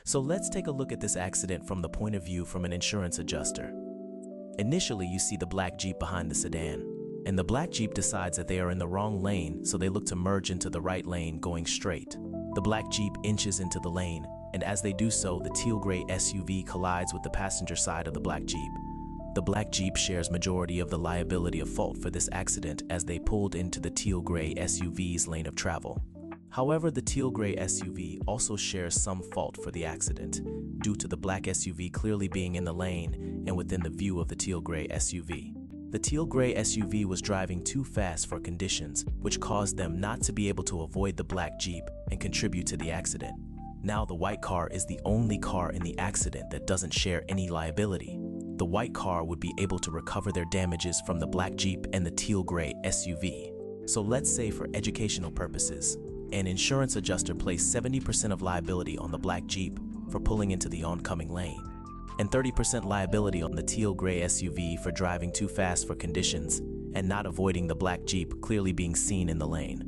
So let's take a look at this accident from the point of view from an insurance adjuster. Initially, you see the black Jeep behind the sedan, and the black Jeep decides that they are in the wrong lane, so they look to merge into the right lane going straight. The black Jeep inches into the lane, and as they do so, the teal gray SUV collides with the passenger side of the black Jeep. The black Jeep shares majority of the liability of fault for this accident as they pulled into the teal gray SUV's lane of travel. However, the teal gray SUV also shares some fault for the accident, due to the black SUV clearly being in the lane and within the view of the teal gray SUV. The teal gray SUV was driving too fast for conditions, which caused them not to be able to avoid the black Jeep and contribute to the accident. Now the white car is the only car in the accident that doesn't share any liability. The white car would be able to recover their damages from the black Jeep and the teal gray SUV. So let's say for educational purposes, an insurance adjuster placed 70% of liability on the black Jeep for pulling into the oncoming lane, and 30% liability on the teal gray SUV for driving too fast for conditions and not avoiding the black Jeep clearly being seen in the lane.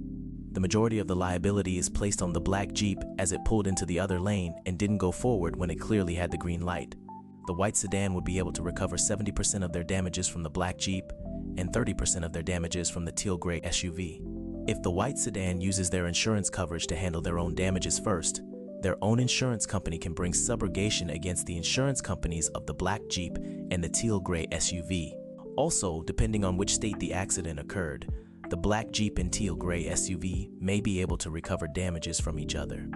The majority of the liability is placed on the black Jeep as it pulled into the other lane and didn't go forward when it clearly had the green light. The white sedan would be able to recover 70% of their damages from the black Jeep and 30% of their damages from the teal gray SUV. If the white sedan uses their insurance coverage to handle their own damages first, their own insurance company can bring subrogation against the insurance companies of the black Jeep and the teal gray SUV. Also, depending on which state the accident occurred, the black Jeep and teal gray SUV may be able to recover damages from each other.